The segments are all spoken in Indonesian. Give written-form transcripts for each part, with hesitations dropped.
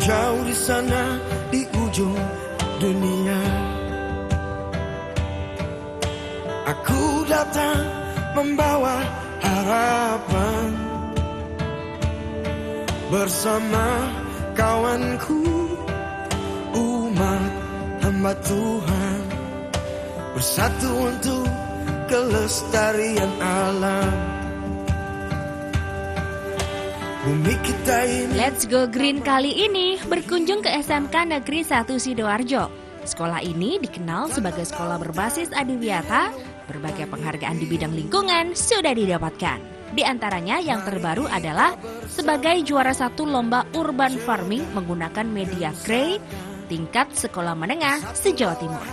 jauh di sana di ujung dunia. Aku datang membawa harapan bersama kawanku, umat hamba Tuhan, bersatu untuk kelestarian alam. Bumi kita ini. Let's Go Green kali ini berkunjung ke SMK Negeri 1 Sidoarjo. Sekolah ini dikenal sebagai sekolah berbasis adiwiyata. Berbagai penghargaan di bidang lingkungan sudah didapatkan. Di antaranya yang terbaru adalah sebagai juara 1 lomba urban farming menggunakan media clay tingkat sekolah menengah se-Jawa Timur.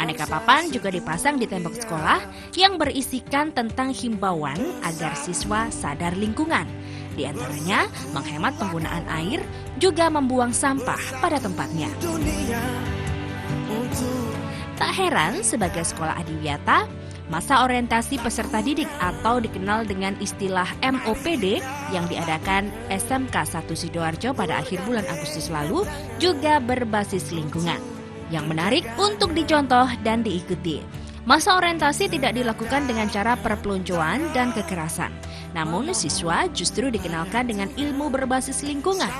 Aneka papan juga dipasang di tembok sekolah yang berisikan tentang himbauan agar siswa sadar lingkungan. Di antaranya menghemat penggunaan air, juga membuang sampah pada tempatnya. Tak heran sebagai sekolah adiwiyata, masa orientasi peserta didik atau dikenal dengan istilah MOPD yang diadakan SMK 1 Sidoarjo pada akhir bulan Agustus lalu juga berbasis lingkungan. Yang menarik untuk dicontoh dan diikuti. Masa orientasi tidak dilakukan dengan cara perpeloncoan dan kekerasan. Namun siswa justru dikenalkan dengan ilmu berbasis lingkungan.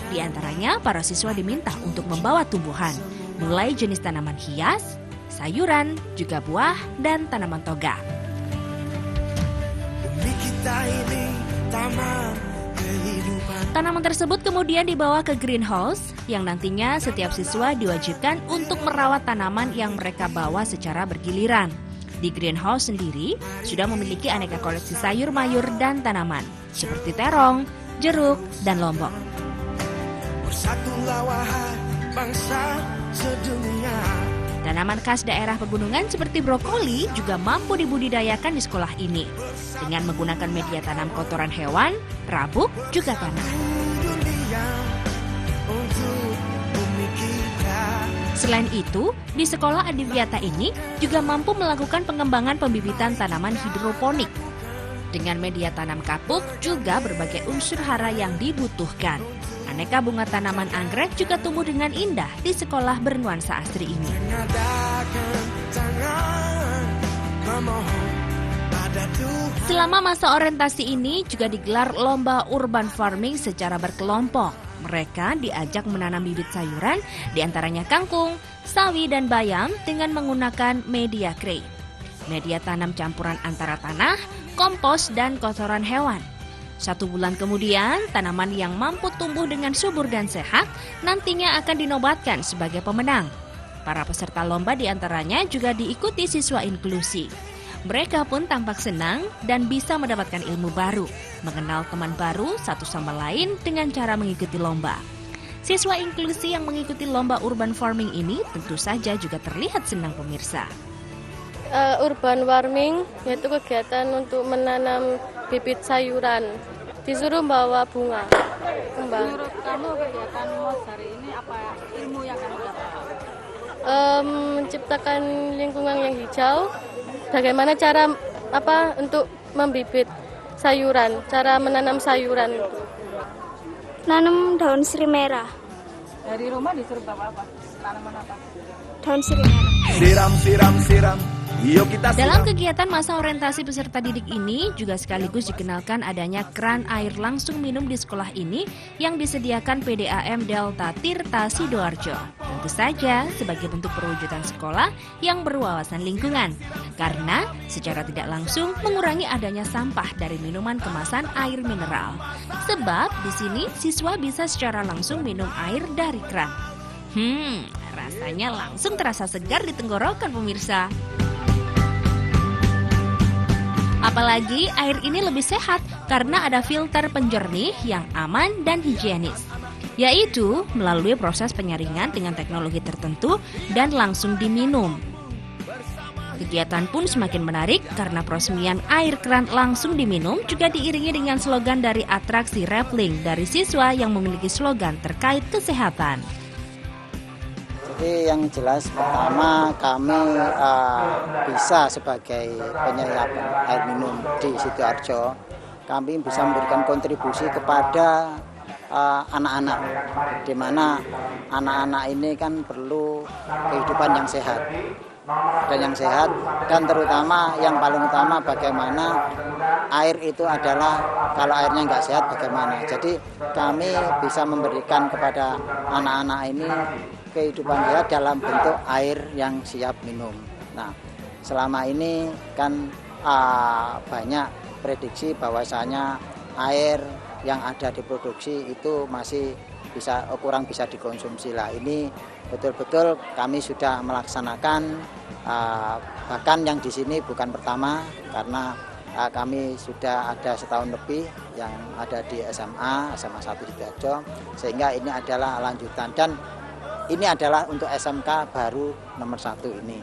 Di antaranya para siswa diminta untuk membawa tumbuhan, mulai jenis tanaman hias, sayuran, juga buah, dan tanaman toga. Tanaman tersebut kemudian dibawa ke greenhouse, yang nantinya setiap siswa diwajibkan untuk merawat tanaman yang mereka bawa secara bergiliran. Di greenhouse sendiri sudah memiliki aneka koleksi sayur mayur dan tanaman, seperti terong, jeruk, dan lombok. Bersatulah wahai bangsa sedunia. Tanaman khas daerah pegunungan seperti brokoli juga mampu dibudidayakan di sekolah ini dengan menggunakan media tanam kotoran hewan, rabuk, juga tanah. Selain itu, di sekolah adiwiyata ini juga mampu melakukan pengembangan pembibitan tanaman hidroponik. Dengan media tanam kapuk juga berbagai unsur hara yang dibutuhkan. Aneka bunga tanaman anggrek juga tumbuh dengan indah di sekolah bernuansa asri ini. Selama masa orientasi ini juga digelar lomba urban farming secara berkelompok. Mereka diajak menanam bibit sayuran, diantaranya kangkung, sawi, dan bayam dengan menggunakan media clay. Media tanam campuran antara tanah, kompos, dan kotoran hewan. 1 bulan kemudian, tanaman yang mampu tumbuh dengan subur dan sehat nantinya akan dinobatkan sebagai pemenang. Para peserta lomba diantaranya juga diikuti siswa inklusi. Mereka pun tampak senang dan bisa mendapatkan ilmu baru, mengenal teman baru satu sama lain dengan cara mengikuti lomba. Siswa inklusi yang mengikuti lomba urban farming ini tentu saja juga terlihat senang pemirsa. Urban farming yaitu kegiatan untuk menanam bibit sayuran, disuruh bawa bunga kembang. Menurut kamu kegiatan MOS hari ini apa ilmu yang kamu dapat? Menciptakan lingkungan yang hijau, bagaimana cara untuk membibit sayuran, cara menanam sayuran itu. Nanam daun sirih merah. Dari rumah disuruh bawa apa? Tanaman apa? Daun sirih merah. Siram. Yuk kita Dalam kegiatan masa orientasi peserta didik ini juga sekaligus dikenalkan adanya keran air langsung minum di sekolah ini yang disediakan PDAM Delta Tirta Sidoarjo. Tentu saja sebagai bentuk perwujudan sekolah yang berwawasan lingkungan. Karena secara tidak langsung mengurangi adanya sampah dari minuman kemasan air mineral. Sebab di sini siswa bisa secara langsung minum air dari keran. Rasanya langsung terasa segar di tenggorokan pemirsa. Apalagi air ini lebih sehat karena ada filter penjernih yang aman dan higienis, yaitu melalui proses penyaringan dengan teknologi tertentu dan langsung diminum. Kegiatan pun semakin menarik karena peresmian air keran langsung diminum juga diiringi dengan slogan dari atraksi rappling dari siswa yang memiliki slogan terkait kesehatan. Jadi yang jelas pertama kami bisa sebagai penyediaan air minum di Sidoarjo, kami bisa memberikan kontribusi kepada anak-anak, di mana anak-anak ini kan perlu kehidupan yang sehat dan terutama yang paling utama bagaimana air itu adalah kalau airnya nggak sehat bagaimana. Jadi kami bisa memberikan kepada anak-anak ini kehidupan sehat dalam bentuk air yang siap minum. Nah, selama ini kan banyak prediksi bahwasanya air yang ada di produksi itu masih kurang bisa dikonsumsi lah. Ini betul-betul kami sudah melaksanakan, bahkan yang di sini bukan pertama karena kami sudah ada setahun lebih yang ada di SMA 1 Sidoarjo, sehingga ini adalah lanjutan dan ini adalah untuk SMK baru nomor 1 ini.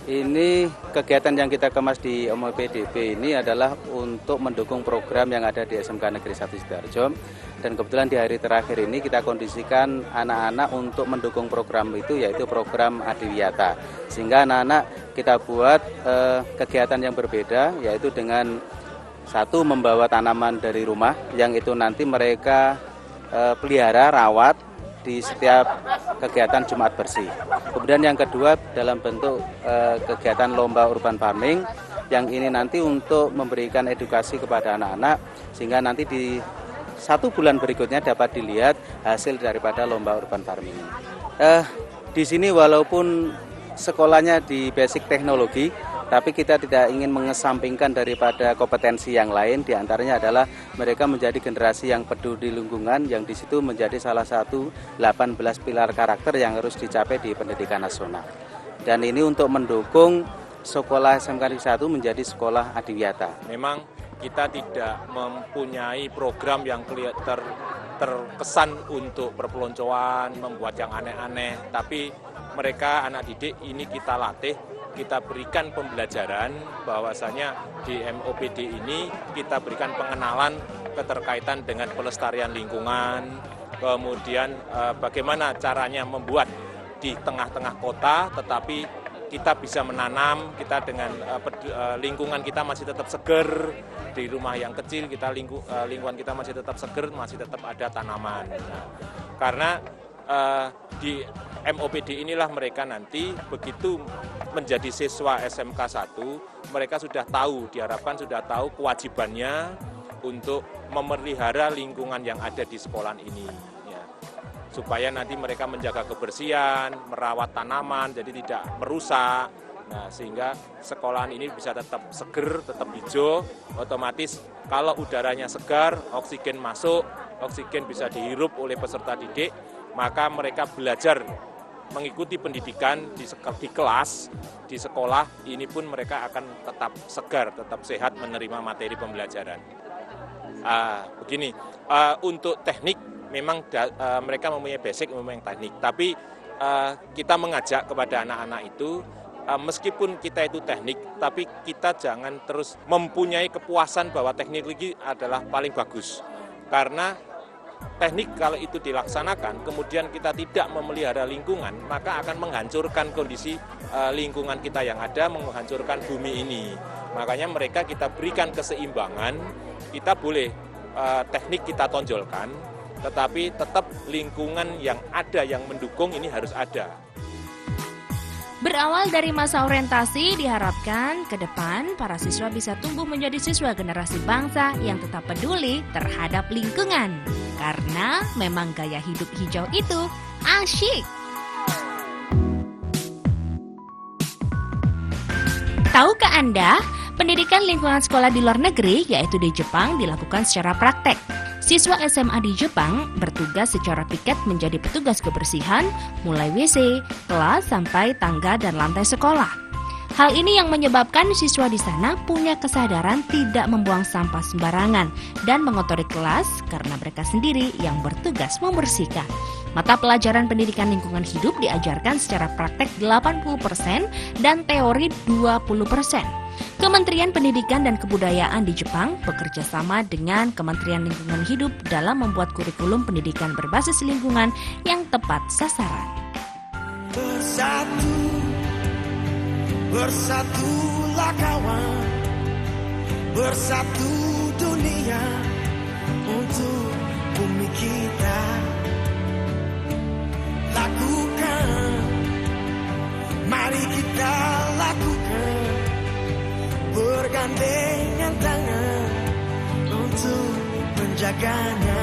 Ini kegiatan yang kita kemas di MOPDB ini adalah untuk mendukung program yang ada di SMK Negeri 1 Sidoarjo. Dan kebetulan di hari terakhir ini kita kondisikan anak-anak untuk mendukung program itu, yaitu program Adiwiyata. Sehingga anak-anak kita buat kegiatan yang berbeda, yaitu dengan satu membawa tanaman dari rumah yang itu nanti mereka pelihara, rawat di setiap kegiatan Jumat bersih. Kemudian yang kedua dalam bentuk kegiatan lomba urban farming yang ini nanti untuk memberikan edukasi kepada anak-anak sehingga nanti di 1 bulan berikutnya dapat dilihat hasil daripada lomba urban farming. Di sini walaupun sekolahnya di basic teknologi, tapi kita tidak ingin mengesampingkan daripada kompetensi yang lain. Di antaranya adalah mereka menjadi generasi yang peduli lingkungan, yang di situ menjadi salah satu 18 pilar karakter yang harus dicapai di pendidikan nasional. Dan ini untuk mendukung sekolah SMK Negeri 1 menjadi sekolah adiwiyata. Memang kita tidak mempunyai program yang terkesan untuk perpeloncoan, membuat yang aneh-aneh, tapi mereka anak didik ini kita latih, kita berikan pembelajaran bahwasanya di MOPD ini kita berikan pengenalan keterkaitan dengan pelestarian lingkungan, kemudian bagaimana caranya membuat di tengah-tengah kota tetapi kita bisa menanam, kita dengan lingkungan kita masih tetap seger, di rumah yang kecil kita lingkungan kita masih tetap seger, masih tetap ada tanaman. Nah, karena di MOPD inilah mereka nanti begitu menjadi siswa SMK 1, mereka sudah tahu, diharapkan sudah tahu kewajibannya untuk memelihara lingkungan yang ada di sekolah ini. Ya. Supaya nanti mereka menjaga kebersihan, merawat tanaman, jadi tidak merusak. Nah, sehingga sekolahan ini bisa tetap seger, tetap hijau, otomatis kalau udaranya segar, oksigen masuk, oksigen bisa dihirup oleh peserta didik, maka mereka belajar mengikuti pendidikan di kelas, di sekolah, ini pun mereka akan tetap segar, tetap sehat menerima materi pembelajaran. Begini, untuk teknik memang mereka mempunyai basic, mempunyai teknik, tapi kita mengajak kepada anak-anak itu, meskipun kita itu teknik, tapi kita jangan terus mempunyai kepuasan bahwa teknologi adalah paling bagus. Karena teknik kalau itu dilaksanakan, kemudian kita tidak memelihara lingkungan, maka akan menghancurkan kondisi lingkungan kita yang ada, menghancurkan bumi ini. Makanya mereka kita berikan keseimbangan, kita boleh teknik kita tonjolkan, tetapi tetap lingkungan yang ada, yang mendukung ini harus ada. Berawal dari masa orientasi, diharapkan ke depan para siswa bisa tumbuh menjadi siswa generasi bangsa yang tetap peduli terhadap lingkungan. Karena memang gaya hidup hijau itu asyik. Tahukah Anda, pendidikan lingkungan sekolah di luar negeri, yaitu di Jepang, dilakukan secara praktek. Siswa SMA di Jepang bertugas secara piket menjadi petugas kebersihan, mulai WC, kelas, sampai tangga dan lantai sekolah. Hal ini yang menyebabkan siswa di sana punya kesadaran tidak membuang sampah sembarangan dan mengotori kelas karena mereka sendiri yang bertugas membersihkan. Mata pelajaran pendidikan lingkungan hidup diajarkan secara praktek 80% dan teori 20%. Kementerian Pendidikan dan Kebudayaan di Jepang bekerja sama dengan Kementerian Lingkungan Hidup dalam membuat kurikulum pendidikan berbasis lingkungan yang tepat sasaran. Bersatu, bersatulah kawan, bersatu dunia untuk bumi kita. Lakukan, mari kita lakukan, bergandengan tangan untuk menjaganya.